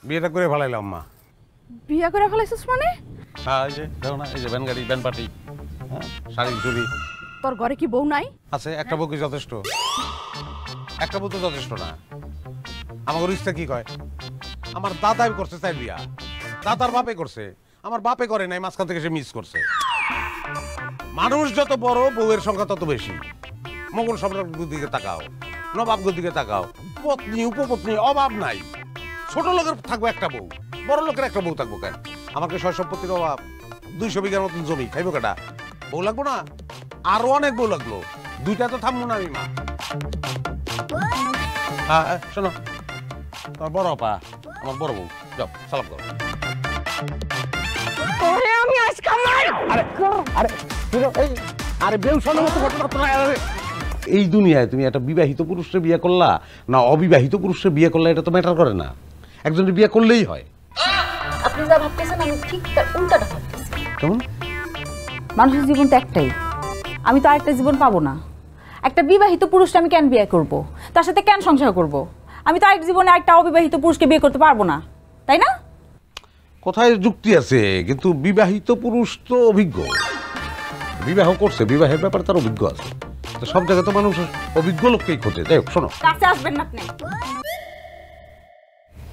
বিয়েটা করে ফেলাইলাম মা। বিয়া করে ফেলাইছিস মানে? হ্যাঁ, এই যে দেখো না, এই যে ভ্যান গাড়ি, ভ্যান পার্টি, হ্যাঁ, শাড়ি চুরি। তোর ঘরে কি বউ নাই? আছে, একটা বউ কি যথেষ্ট? একটা বউ তো যথেষ্ট না। আমার ইচ্ছা কি কয়, আমার দাদাই করছে চাই বিয়া, দাদার বাপে করছে, আমার বাপে করে নাই, মাঝখান থেকে সে মিস করছে। মানুষ যত বড় বউয়ের সংখ্যা তত বেশি। মোগল সম্রাটের দিকে তাকাও, নবাবগঞ্জের দিকে তাকাও, পত্নী উপপত্নী অভাব নাই। ছোট লোকের থাকবো একটা বউ, বড় লোকের একটা বউ থাকবো কেন? আমাকে সয় সম্পত্তির অভাব, 200 বিঘার মতন জমি, খাইবো কেটা? বউ লাগবো না? আরো অনেক বউ লাগলো, দুইটা তো থামবো না আমি মা। হ্যাঁ শোনো, তোমার বড় আপা আমার বড় বউ, যাও সালাম করো। আমি আজকে এই দুনিয়ায় তুমি একটা বিবাহিত পুরুষের বিয়ে করলা না অবিবাহিত পুরুষের বিয়ে করলা, এটা তো ম্যাটার করে না। একজনের বিয়ে করলেই হয়। আপনি যা ভাবতেছেন আমি ঠিক তার উল্টাটা ভাবতেছি। কেমন? মানুষের জীবন তো একটাই, আমি তো আরেকটা জীবন পাবো না। একটা বিবাহিত পুরুষকে আমি কেন বিয়ে করব, তার সাথে কেন সংসার করব? আমি তো আরেক জীবনে একটা অবিবাহিত পুরুষকে বিয়ে করতে পারবো না, তাই না? কোথায় যুক্তি আছে, কিন্তু বিবাহিত পুরুষ তো অভিজ্ঞ, বিবাহ করছে, বিবাহের ব্যাপারে তার অভিজ্ঞ আছে। তো সব জায়গায় তো মানুষ অভিজ্ঞ লোককেই খোঁজে। যাই হোক শোনো, কাছে আসবেন না আপনি।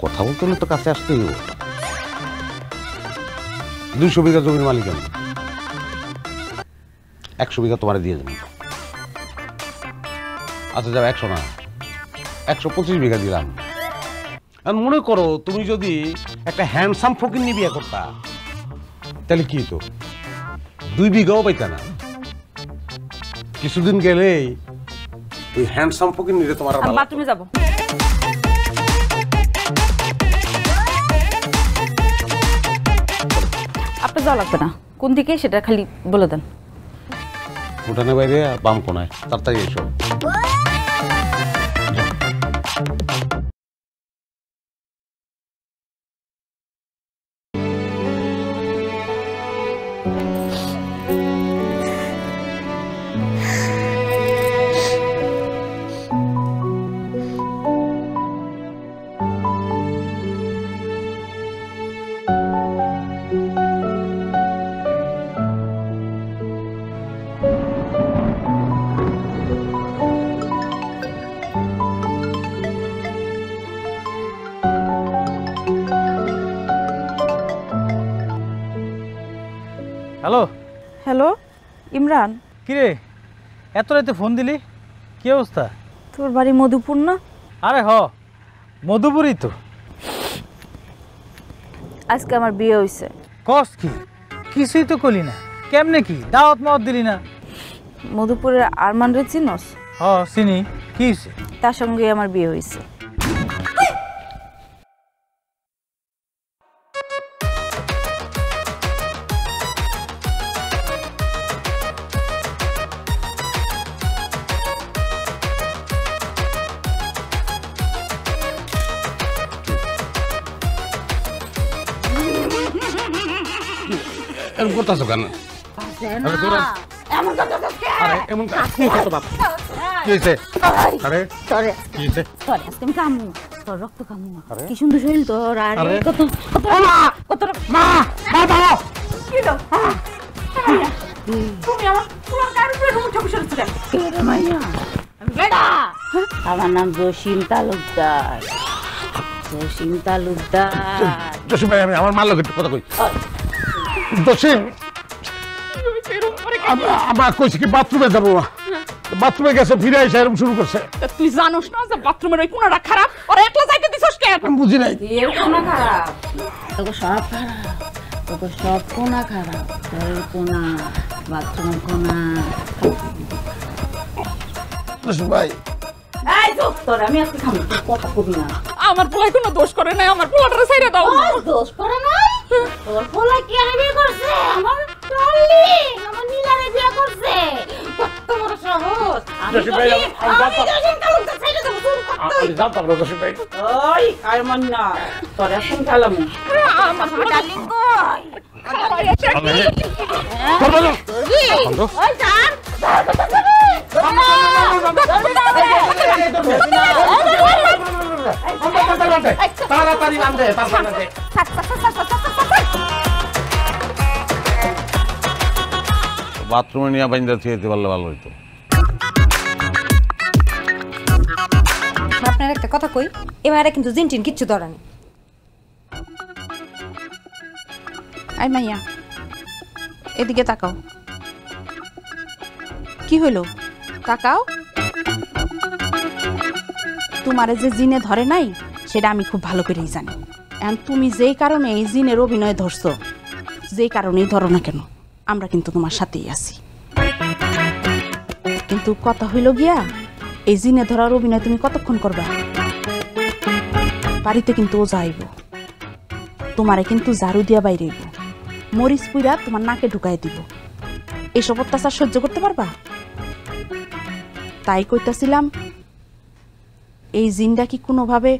কথা বলতে হলে তো কাছে আসতেই হবে। 200 বিঘা জমির মালিক আমি, 100 বিঘা তোমার দিয়ে দেবো। আচ্ছা যাও, 100 না, 125 বিঘা দিলাম। আর মনে করো তুমি যদি একটা হ্যান্ডসাম ফকিন্নি বিয়ে করতা, তাহলে কি তো 2 বিঘাও পাইতা না। কিছুদিন গেলেই ওই হ্যান্ডসাম ফকিন্নিরে তোমার বাথরুমে যাব। আপনি যাওয়া লাগবে না, কোন দিকে সেটা খালি বলে দেন। উঠানে বাইরে বাম কোনায়, তাড়াতাড়ি এসো। হ্যালো। হ্যালো ইমরান, কিরে এত রাতে ফোন দিলি, কি অবস্থা? তোর বাড়ি মধুপুর না? আরে মধুপুরই তো। আজকে আমার বিয়ে হয়েছে। কস কি? কিছুই তো করলি না, কেমনে কি দাওয়াত মাওয়াত দিলি না? মধুপুরের আরমান রে চিনস? চিনি। কি হয়েছে? তার সঙ্গে আমার বিয়ে হয়েছে। এরকম করতেছো কেন? রক্ত কামু, কি সুন্দর শরীর তোর। আর কত কত আমার নাম জসিম তালুকদার। জসিম তালুকদার। জসিম ভাই, আমি আমার মার লোক একটু কথা কই। জসিম, আমরা কইছি কি বাথরুমে যাবো, বাথরুমে গেছে, ফিরে এসে এরকম শুরু করছে। তুই জানোস না যে বাথরুমের ওই কোণাটা খারাপ, আর একলা যাইতে দিছস কেন? আমি বুঝি নাই। এর কোণা খারাপ, তোকে সব খারাপ, তোকে সব কোণা খারাপ। ঘরের কোণা, বাথরুমের কোণা। জসিম ভাই, এই চুপ তোর, আমি আজকে খাবো, কথা কবি না। আমার পোলাই কোনো দোষ করে নাই, আমার পোলাটারে ছাইড়া দাও। দোষ করে নাই? তোর পোলা কি আমি বিয়ে করছে? আমার ডার্লিং, আমার নীলারে বিয়ে করছে। কত বড় সাহস! জসিম ভাই, আমি জসিম তালুকদার ছাইড়া দেবো, তোর কত? জানতাম না জসিম ভাই। ওই আরমান না, তোর এখন খেলাম। আমার ডার্লিং কই? ওই জান, তাড়াতাড়ি বান্ধে বাথরুমে নিয়ে বাইন্দা থিয়েতে পারলে ভালো হইতো। আপনার একটা কথা কই, এবারে কিন্তু জিনটিন কিচ্ছু ধরা নেই। আই মাইয়া এদিকে তাকাও। কি হইল? তাকাও। তোমারে যে জিনে ধরে নাই সেটা আমি খুব ভালো করেই জানি। এখন তুমি যেই কারণে এই জিনের অভিনয় ধরছো, যেই কারণেই ধরো না কেন, আমরা কিন্তু তোমার সাথেই আছি। কিন্তু কথা হইল গিয়া, এই জিনে ধরার অভিনয় তুমি কতক্ষণ করবা? বাড়িতে কিন্তু ও যাইব, তোমারে কিন্তু ঝাড়ু দিয়া বাইরেইব, মরিচ পুইরা তোমার নাকে ঢুকাই দিব। এসব অত্যাচার সহ্য করতে পারবা? তাই কইতাছিলাম, এই জিনটা কি কোনোভাবে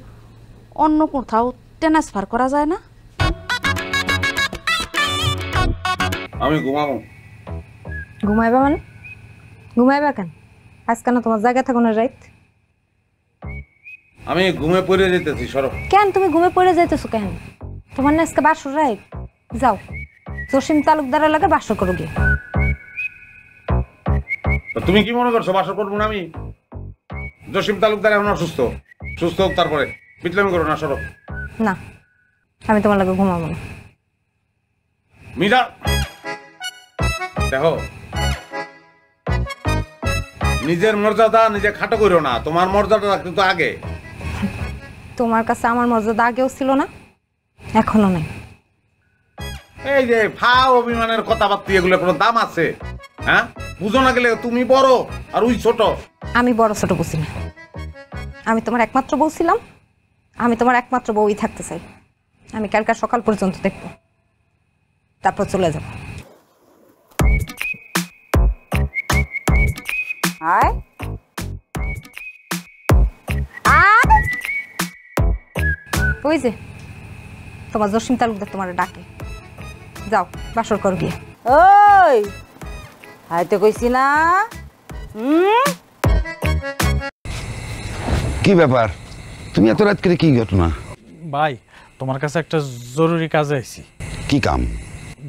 অন্য কোথাও ট্রান্সফার করা যায় না? আমি ঘুমাবো। ঘুমাইবা মানে? ঘুমাইবা কেন? আজকে না তোমার জায়গা থাকো না রাইত? আমি ঘুমে পড়ে যেতেছি, সরো। কেন তুমি ঘুমে পড়ে যাইতেছো কেন? তোমার না আজকে বাসর রাইত? যাও জসিম তালুকদারের লাগে বাসর করো গিয়ে। তুমি কি মনে করছো বাসর করবো না আমি? জসিম তালুকদার এখন অসুস্থ, সুস্থ হোক তারপরে বিটলামি করো না, সরো। না, আমি তোমার লাগে ঘুমাবো না। মীরা দেখো, নিজের মর্যাদা নিজে খাটো করো না, তোমার মর্যাদা রাখতে তো আগে। তোমার কাছে আমার মর্যাদা আগেও ছিল না, এখনো নেই। এই যে ফাও অভিমানের কথাবার্তা, এগুলো কোনো দাম আছে? হ্যাঁ, বুঝো না গেলে তুমি বড় আর ওই ছোট। আমি বড় ছোট বুঝি না, আমি তোমার একমাত্র বউ ছিলাম, আমি তোমার একমাত্র বউই থাকতে চাই। আমি কালকে সকাল পর্যন্ত দেখবো, তারপর চলে যাব। আয় ওই যে তোমার জসিম তালুকদার তোমার ডাকে, যাও বাসর কর গিয়ে। ওই হাইতে কইছি না? কি ব্যাপার, তুমি এত রাত করে কি ঘটনা? ভাই তোমার কাছে একটা জরুরি কাজে আইছি। কি কাম?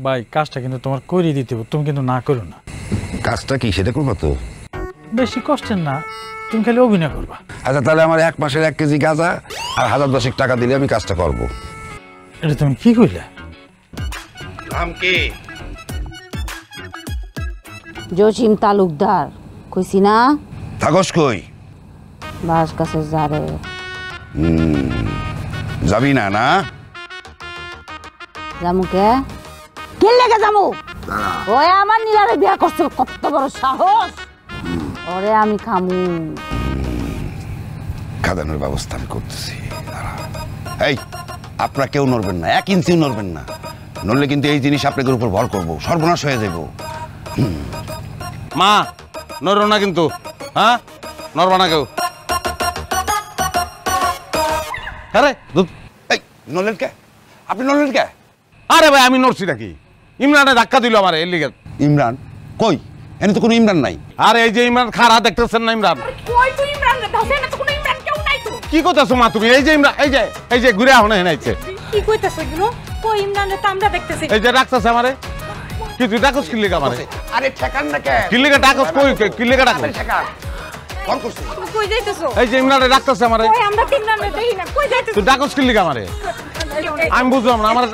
ভাই কাজটা কিন্তু তোমার করিয়ে দিতে হবে, তুমি কিন্তু না করো না। কাজটা কি সেটা করবো তো? বেশি কষ্টের না, তুমি খালি অভিনয় করবা। আচ্ছা তাহলে আমার 1 মাসের 1 কেজি গাঁজা আর 1010 টাকা দিলে আমি কাজটা করব। এটা তুমি কি কইলে? নাম কি? জসিম তালুকদার কইছি না? থাকস কই? বাস কাছে যারে। যাবি না? না জামু কে? কে লেগে জামু? ওই আমার নীলারে বিয়া করছে, কত বড় সাহস! ওরে আমি খামু। খাদানোর ব্যবস্থা আমি করতেছি। এই আপনারা কেউ নড়বেন না, 1 ইঞ্চিও নড়বেন না, নড়লে কিন্তু এই জিনিস আপনাদের উপর ভর করবো, সর্বনাশ হয়ে যাব। মা নড়ো না কিন্তু, হ্যাঁ নড়বা না কেউ। আরে এই নড়লেন কে? আপনি নড়লেন কে? আরে ভাই আমি নড়ছি নাকি? ইমরানে ধাক্কা দিল আমার এর লিগে। ইমরান কই? এনে তো কোনো ইমরান নাই। আরে এই যে ইমরান খারা দেখতেছেন না, ইমরান। কই তুই ইমরান রে ধসে না, তো কোনো ইমরান কেউ নাই তো। কি করতেছো মা তুমি? এই যে ইমরান, এই যে ঘুরে এখন হেনাইছে। কি কইতাছ এগুলো? কই ইমরান রে তো আমরা দেখতেছি। এই যে ডাকতেছে আমারে। কি তুই ডাকস কি লিগা আমারে? আরে ঠেকান না কে? কি লিগা ডাকস? কই কি লিগা ডাকস? ঠেকান ফোন করছি। তুমি কই যাইতেছো? এই যে ইমরানে ডাকতেছে আমারে। কই আমরা তো ইমরান রে দেখি না, কই যাইতেছো? তুই ডাকস কি লিগা আমারে? আমি বুঝলাম না, আমার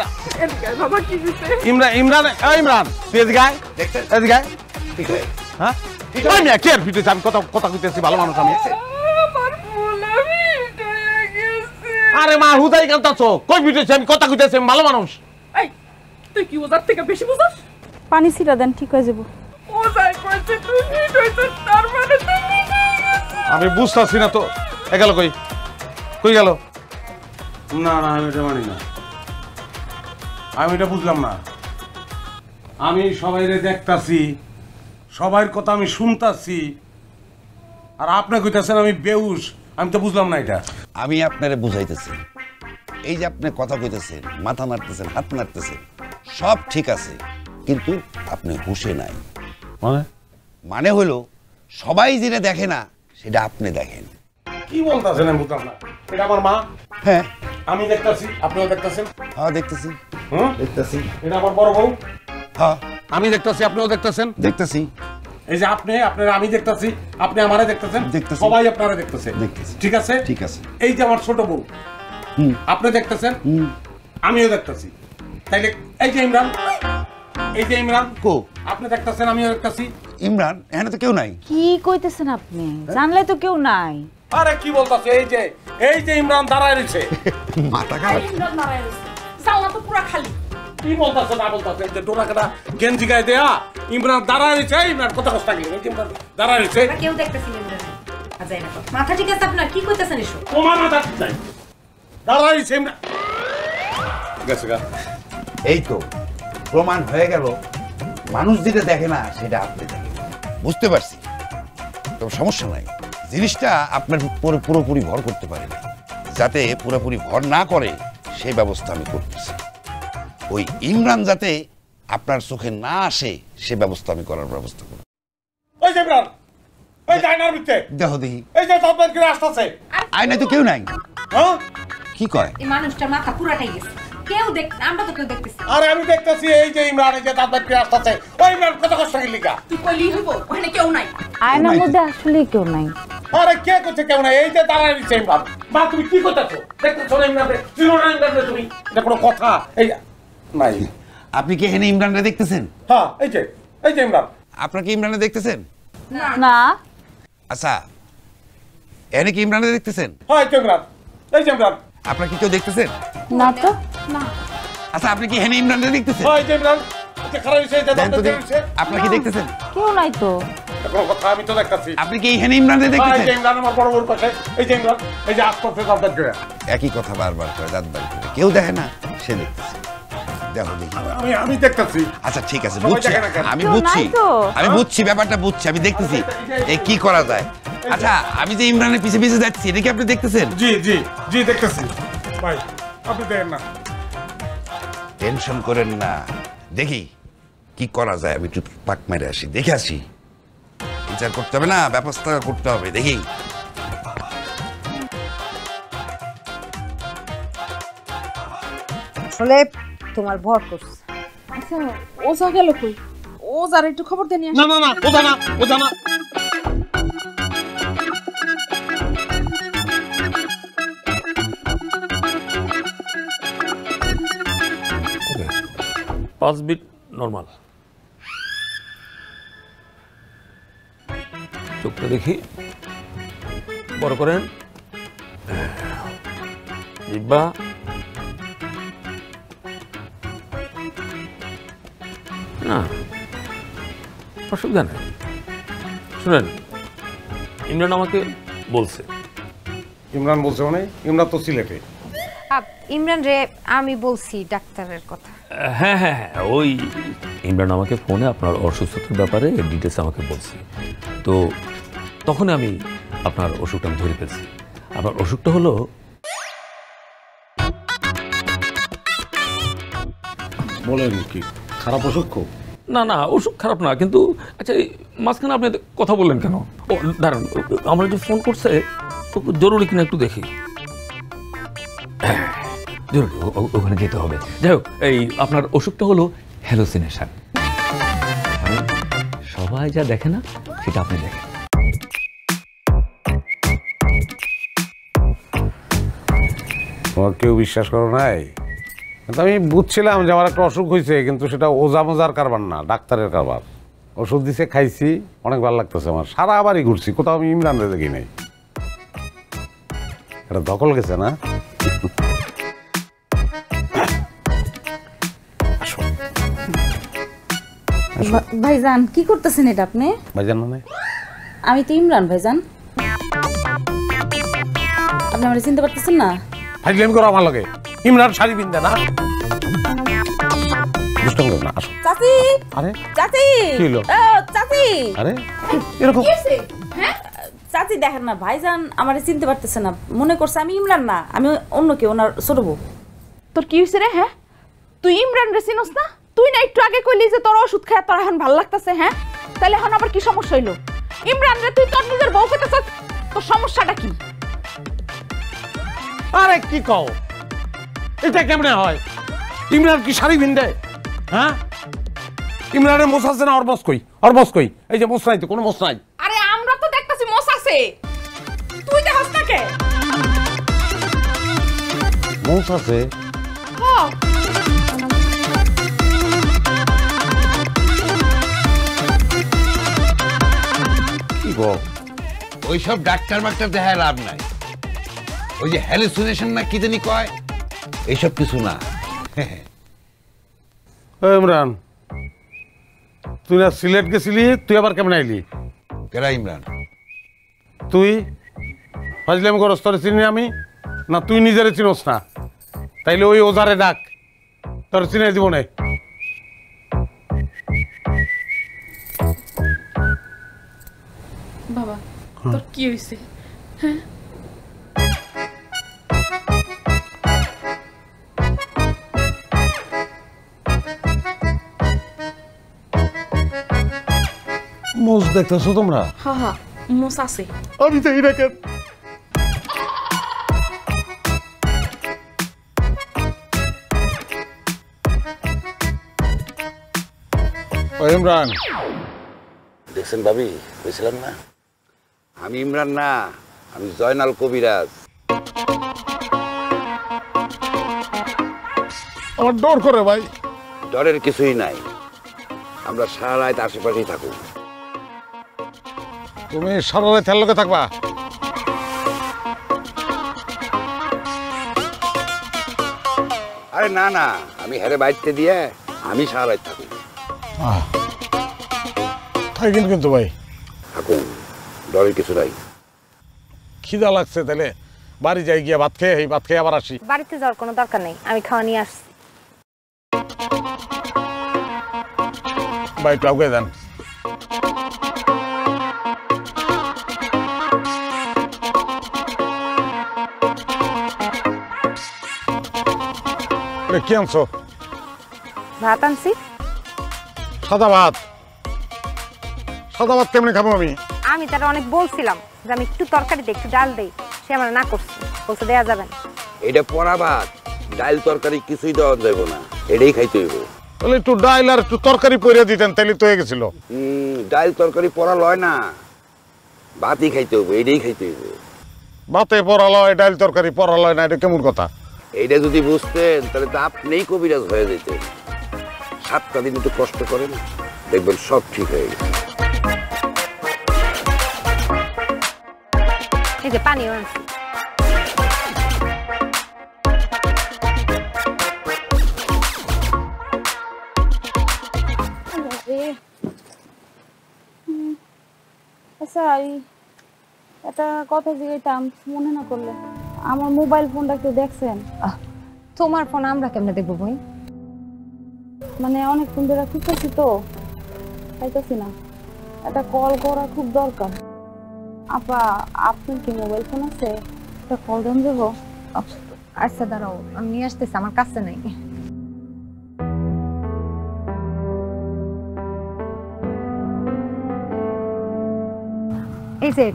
বাবা কি হইছে? ইমরান এই ইমরান তুই এদিকে আয়, এদিকে আয়। ঠিক আছে। হ্যাঁ ওই মিয়া কে ফিটেছে? আমি কথা কইতেছি, ভালো মানুষ আমি। আমার ভুল, আমি ডরে গেছি। আরে মা হুদাই কাঁদতাছো, কই ফিটেছে? আমি কথা কইতেছি, আমি ভালো মানুষ। এই তুই কি ওজার থেকে বেশি বুঝাস? পানি ছিটা দেন, ঠিক হয়ে যাব। ও যাই কইছে তুই হিট হইছিস, তার মানে তুই হিট হয়ে গেছিস। আমি বুঝতাছি না তো, এ গেল কই? কই গেল? না না আমি এটা মানি না, আমি এটা বুঝলাম না। আমি সবাইরে দেখতাছি, সবার কথা আমি শুনতাছি, আর আপনি কইতাছেন আমি বেউস। আমি তো বুঝলাম না এটা। আমি আপনারে বুঝাইতেছি, এই যে আপনি কথা কইতেছেন, মাথা নাড়তেছেন, হাত নাড়তেছেন, সব ঠিক আছে, কিন্তু আপনি হুঁশে নাই। মানে হলো সবাই যেটা দেখে না সেটা আপনি দেখেন। কি বলতাছেন আমি বুঝলাম না। এটা আমার মা, হ্যাঁ আমি দেখতাছি, আপনিও দেখতাছেন। হ্যাঁ দেখতেছি হুম, দেখতেছি এটা আমার বড় বউ, হ্যাঁ আমি দেখতাছি, আপনিও দেখতাছেন। দেখতেছি এই যে আপনারা আমি দেখতাছি, আপনি আমারে দেখতেছেন, দেখতাছি। সবাই আপনারা দেখতেছেন, দেখতেছি। ঠিক আছে? ঠিক আছে। এই যে আমার ছোট বউ, আপনি দেখতেছেন, আমিও দেখতাছি। তাইলে এই যে ইমরান, এই যে ইমরান, কো আপনি দেখতেছেন, আমিও দেখতাছি। ইমরান এখানে তো কেউ নাই। কি কইতেছেন আপনি? জানলে তো কেউ নাই। আরে কি বলতাছে? এই যে ইমরান দাঁড়ায় রয়েছে। মাথা খারাপ। সালনা তো পুরো খালি। কি বলতাছে না বলতাছে? যে ডোরা কাটা গেঞ্জি গায়ে দেয়া ইমরান দাঁড়ায় রয়েছে। ইমরান কথা কষ্ট লাগে, এই যে ইমরান দাঁড়ায় রয়েছে। কেউ দেখতেছি মাথা ঠিক আছে আপনার? কি কইতেছেন এসব? তোমার মাথা ঠিক নাই, দাঁড়ায় রয়েছে ইমরান। ঠিক আছে গা, এই তো প্রমাণ হয়ে গেল, মানুষ যেটা দেখে না সেটা আপনি দেখেন। বুঝতে পারছি, তো সমস্যা নাই। জিনিসটা আপনার উপর পুরোপুরি ভর করতে পারে না, যাতে পুরোপুরি ভর না করে সেই ব্যবস্থা আমি করতেছি। ওই ইমরান যাতে আপনার চোখে না আসে সে ব্যবস্থা আমি করার ব্যবস্থা করব। ওই যে ইমরান, এই যে আয়নার ভিতরে, দেখো দেখি, এই যে তাপমান করে আসতেছে। আয়নায় তো কেউ নাই। হ্যাঁ, কি কয়? এই মানুষটার মাথা পুরাটাই গেছে, কেউ দেখ, আমরা তো কেউ দেখতেছি। আরে আমি দেখতেছি, এই যে ইমরান, এই যে তাপমান করে আসতেছে। ওই ইমরান কথা কষ্ট লাগে লিখা। তুই কইলি হইব, ওখানে কেউ নাই। আয়নার মধ্যে আসলে কেউ নাই। আরে কে করছে কেমন? এই যে দাঁড়ায় রয়েছে ইমরান। মা তুমি কি করতেছো? দেখতেছো না ইমরান? চিনো না ইমরান তুমি? এটা কোনো কথা? এই নাই। আপনি কি এখানে ইমরানকে দেখতেছেন? হ্যাঁ, এই যে ইমরান। আপনার কি ইমরানে দেখতেছেন? না। আচ্ছা, এখানে কি ইমরানে দেখতেছেন? হ্যাঁ, এই যে ইমরান, এই যে ইমরান। আপনার কি কেউ দেখতেছেন? না তো। আচ্ছা, আপনি কি এখানে ইমরানকে দেখতেছেন? হ্যাঁ, এই যে ইমরান। এই যে খারাপ হয়েছে, এই যে দেখেন তো দাঁত দেখি। রয়েছে। আপনার কি দেখতেছেন? কেউ নাই তো। এটা কোনো কথা? আমি তো দেখতেছি। আপনি কি এখানে ইমরানকে হ্যাঁ, এই দেখতেছেন? যে ইমরান আমার বড় বড় পাশে। এই যে ইমরান, এই যে আসতেছে দাঁত করে। একই কথা বারবার করে, দাঁত বার করে। কেউ দেখে না, সে দেখতেছে। দেখো দেখি। আমি দেখতেছি। আচ্ছা ঠিক আছে, সবাই বুঝছি, দেখে না কেন? আমি কেউ বুঝছি, নাই তো। আমি বুঝছি, ব্যাপারটা বুঝছি, আমি দেখতেছি এই কি করা যায়। আচ্ছা, আমি যে ইমরানের পিছে পিছে যাচ্ছি, এটা কি আপনি দেখতেছেন? জি জি জি দেখতেছি। ভাই আপনি দেখেন না। টেনশন করেন না, দেখি কি করা যায়। আমি একটু পাক মেরে আসি, দেখে আসি। বিচার করতে হবে না, ব্যবস্থা করতে হবে, দেখি। আসলে তোমার ভর করছে। আচ্ছা, ও যা গেল কই? ও যার একটু খবর দিয়ে নিয়ে না না না, ওটা না, ওটা না। পাঁচ বিট নর্মাল। চোখটা দেখি, বড় করেন। জিহ্বা, না অসুবিধা নেই। শুনেন, ইমরান আমাকে বলছে। ইমরান বলছে মানে? ইমরান তো সিলেটে। ইমরান রে আমি বলছি ডাক্তারের কথা। হ্যাঁ হ্যাঁ হ্যাঁ, ওই ইমরান আমাকে ফোনে আপনার অসুস্থতার ব্যাপারে ডিটেলস আমাকে বলছে। তো তখন আমি আপনার অসুখটা আমি ধরে ফেলছি। আপনার অসুখটা হলো, বলেন কি খারাপ অসুখ? খুব না না অসুখ খারাপ না, কিন্তু আচ্ছা এই মাঝখানে আপনি কথা বললেন কেন? ও দাঁড়ান, আমার যে ফোন করছে জরুরি কিনা একটু দেখি। জরুরি, ওখানে যেতে হবে। যাই হোক, এই আপনার অসুখটা হলো হ্যালোসিনেশন। সবাই যা দেখে না সেটা আপনি দেখেন। তোমার কেউ বিশ্বাস করো নাই? কিন্তু আমি বুঝছিলাম যে আমার একটা অসুখ হয়েছে, কিন্তু সেটা ওজা মোজার কারবার না, ডাক্তারের কারবার। ওষুধ দিছে, খাইছি, অনেক ভালো লাগতেছে আমার। সারা বাড়ি ঘুরছি, কোথাও আমি ইমরানরে দেখি নাই। এটা দখল গেছে না? ভাইজান কি করতেছেন এটা আপনি? ভাইজান মানে? আমি তো ইমরান ভাইজান। আপনি আমার চিনতে পারতেছেন না? ফাইজলামি করো আমার লগে। ইমরান শাড়ি পিনতে না? দুষ্টামি করো না, আসো। চাচি, আরে চাচি, কি হলো? চাচি, আরে এরকম চাচি দেখেন না, ভাইজান আমারে চিনতে পারতেছে না, মনে করছে আমি ইমরান না, আমি অন্য কেউ, ওনার ছোট বউ। তোর কি হইছে রে? হ্যাঁ, তুই ইমরান রে চিনস না? তুই না একটু আগে কইলি যে তোর ওষুধ খায় তোর এখন ভালো লাগতেছে? হ্যাঁ, তাহলে এখন আবার কি সমস্যা হইলো? ইমরান রে তুই তোর নিজের বউ কইতেছ, তোর সমস্যাটা কি? আরে কি কও, এটা কেমনে হয়? ইমরান কি শাড়ি ভিন্দে? হ্যাঁ, ইমরানের মোষ আছে না? অরবস কই, অরবস কই? এই যে মোষ নাই তো, কোনো মোষ নাই। আরে আমরা তো দেখতাছি মোস আছে, তুই দেখাস না কে? মোষ আছে? হ্যাঁ কি গো, ওইসব ডাক্তার মাক্তার দেখায় লাভ নাই। ওই যে হ্যালুসিনেশন না কি জানি কয়, এইসব কিছু না। ইমরান, তুই না সিলেট গেছিলি, তুই আবার কেমন আইলি? কেরা ইমরান? তুই ফাজলামি করস, তোরে চিনি আমি না? তুই নিজেরে চিনস না? তাইলে ওই ওজারে ডাক, তোর চিনে দিব না। বাবা তোর কি হইছে? মোষ দেখতেছো তোমরা? হ্যাঁ হ্যাঁ মোস আছে। আমি দেখি না কেন? ও ইমরান, দেখছেন ভাবি, বুঝছিলাম না আমি ইমরান না, আমি জয়নাল কবিরাজ। আমার ডর করে ভাই। ডরের কিছুই নাই, আমরা সারা রাত আশেপাশেই থাকুক। তুমি সারা রাত তেল লোকে থাকবা? আরে না না, আমি হেরে বাইতে দিয়ে আমি সারা রাত থাকুক। থাকেন কিন্তু ভাই, থাকুন, ডরের কিছু নাই। খিদা লাগছে, তাহলে বাড়ি যাই গিয়া ভাত খেয়ে, এই ভাত খেয়ে আবার আসি। বাড়িতে যাওয়ার কোনো দরকার নেই, আমি খাওয়া নিয়ে আসছি। ভাই একটু আগে দেন। কি আনছো? ভাত আনছি। সাদা ভাত? সাদা ভাত কেমনে খাবো আমি? আমি তারা অনেক বলছিলাম যে আমি একটু তরকারি দিই, একটু ডাল দেই, সে আমার না করছে, বলছে দেয়া যাবে না। এটা পড়া ভাত, ডাল তরকারি কিছুই দেওয়া যাবে না, এটাই খাইতে হইব। তাহলে একটু ডাইল আর একটু তরকারি পরিয়ে দিতেন, তাহলে তো হয়ে গেছিল। ডাল তরকারি পড়া লয় না, ভাতই খাইতে হইব, এটাই খাইতে হইব। ভাতে পড়া লয়, ডাইল তরকারি পড়া লয় না, এটা কেমন কথা? এইটা যদি বুঝতেন তাহলে তো আপনিই কবিরাজ হয়ে যেতেন। 7টা দিন একটু কষ্ট করেন, দেখবেন সব ঠিক হয়ে গেছে। এই যে পানিও আনছি। আচ্ছা একটা কথা জিজ্ঞাসা মনে না করলে, আমার মোবাইল ফোনটা কেউ দেখছেন? তোমার ফোন আমরা কেমনে দেখবো বই? মানে অনেকক্ষণ ধরে খুঁজতেছি তো, পাইতেছি না। একটা কল করা খুব দরকার। আপা আপনার কি মোবাইল ফোন আছে? একটা কল দেন দেবো? আচ্ছা দাঁড়াও, আমি নিয়ে আসতেছি, আমার কাছে নাই। এই যে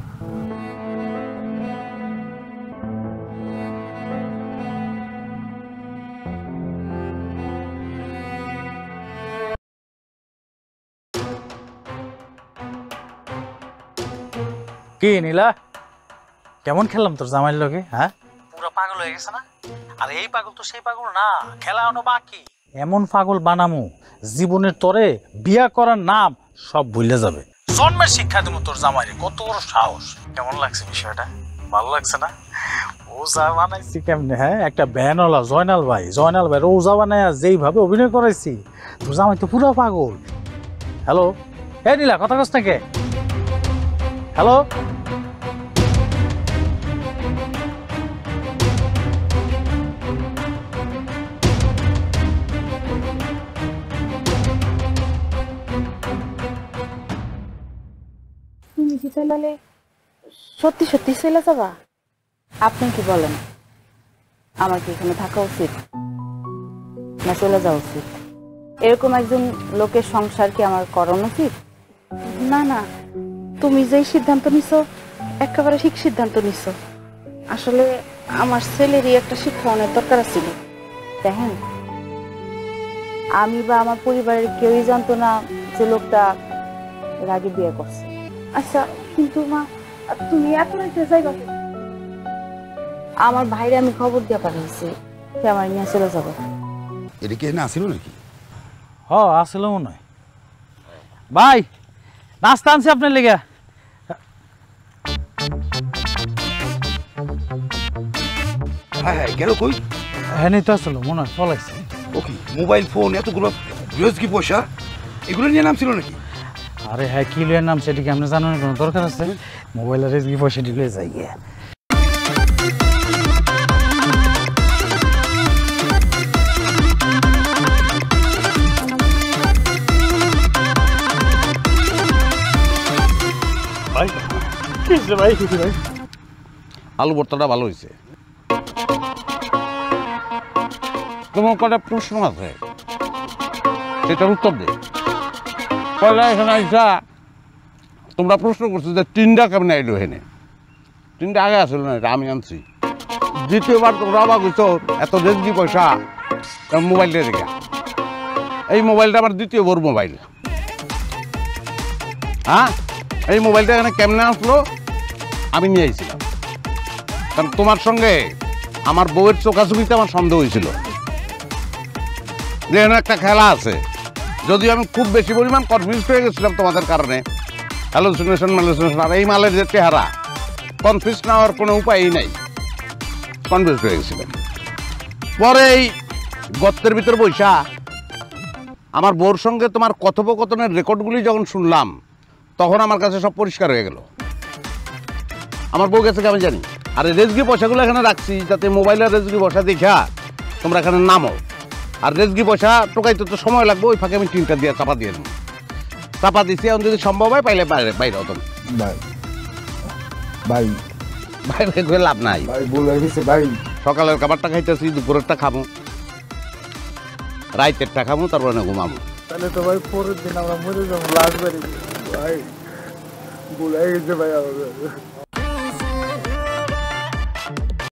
কি নীলা, কেমন খেললাম তোর জামাইয়ের লগে? হ্যাঁ, পুরো পাগল হয়ে গেছে না? আর এই পাগল তো সেই পাগল না, খেলা এখনো বাকি। এমন পাগল বানামু জীবনের তরে বিয়া করার নাম সব ভুলে যাবে। জন্মের শিক্ষা দেবো তোর জামাইরে, কত বড় সাহস! কেমন লাগছে বিষয়টা? ভালো লাগছে না? ওজা বানাইছি কেমনে? হ্যাঁ, একটা ব্যানওয়ালা জয়নাল ভাই ওজা বানায় যেইভাবে অভিনয় করাইছি, তোর জামাই তো পুরো পাগল। হ্যালো, এই নীলা, কথা কস না কে? হ্যালো, তুমি কি তাহলে সত্যি সত্যি চলে যাবা? আপনি কি বলেন, আমার কি এখানে থাকা উচিত না চলে যাওয়া উচিত? এরকম একজন লোকের সংসার কি আমার করানো উচিত? না না, তুমি যেই সিদ্ধান্ত নিছো একেবারে ঠিক সিদ্ধান্ত নিছো। আসলে আমার ছেলেরই একটা শিক্ষা অনেক দরকার ছিল। দেখেন, আমি বা আমার পরিবারের কেউই জানতো না যে লোকটা এর আগে বিয়ে করছে। আচ্ছা, কিন্তু মা তুমি এত রাতে যাইবা? আমার ভাইরে আমি খবর দিয়ে পাঠিয়েছি সে আমার নিয়ে চলে যাবে। এটা কি না আসিল নাকি? হ আসলে মনে হয়। ভাই নাস্তা আনছি আপনার লেগে। হ্যাঁ হ্যাঁ, গেল কই? হ্যাঁ তো আসলে মনে হয় ফলাইছে। ওকে, মোবাইল ফোন, এতগুলো কি পয়সা, এগুলো নিয়ে নামছিল নাকি? আরে হ্যাঁ, কি লইয়ার নাম সেটি কি আপনি জানানোর কোনো দরকার আছে? মোবাইলের রেজকি পয়সাটি লয়ে যাই গিয়া। আলু ভর্তাটা ভালো হয়েছে। তোমার কটা প্রশ্ন আছে, সেটার উত্তর দে। পয়লা এখানে আইসা তোমরা প্রশ্ন করছো যে টিনটা কেমন আইলো এখানে। টিনটা আগে আসলো না, এটা আমি আনছি। দ্বিতীয়বার তোমরা অবাক হইছো এত রেজকি পয়সা মোবাইলটা রেখে। এই মোবাইলটা আমার দ্বিতীয় বড় মোবাইল। হ্যাঁ, এই মোবাইলটা এখানে কেমনে আসলো আমি নিয়ে আইছিলাম। কারণ তোমার সঙ্গে আমার বউয়ের চোখাচুকিতে আমার সন্দেহ হয়েছিল যে এখানে একটা খেলা আছে। যদিও আমি খুব বেশি পরিমাণ কনফিউজ হয়ে গেছিলাম তোমাদের কারণে, হ্যালুসিনেশন ম্যালুসিনেশন, আর এই মালের যে চেহারা, কনফিউজ না হওয়ার কোনো উপায়ই নাই, কনফিউজ হয়ে গেছিলাম। পরে এই গর্তের ভিতর বৈশা আমার বউর সঙ্গে তোমার কথোপকথনের রেকর্ডগুলি যখন শুনলাম, তখন আমার কাছে সব পরিষ্কার হয়ে গেল। আমার বউ গেছে আমি জানি। আর এই রেজকি পয়সাগুলো এখানে রাখছি যাতে মোবাইলের রেজকি পয়সা দেখা তোমরা এখানে নামো। আর রেজকি পয়সা টোকাইতে তো সময় লাগবে, ওই ফাঁকে আমি টিনটা দিয়ে চাপা দিয়ে দেবো। চাপা দিচ্ছি, এখন যদি সম্ভব হয় পাইলে বাইরে বাইরে হতো না। ভাই ভাই বাইরে করে লাভ নাই। ভাই বলে গেছে ভাই, সকালের খাবারটা খাইতেছি, দুপুরেরটা খাবো, রাইতেরটা খাবো, তারপরে ঘুমাবো। তাহলে তো ভাই পরের দিন আমরা মরে যাবো লাশ বাড়ি। ভাই বলে গেছে ভাই আমাদের।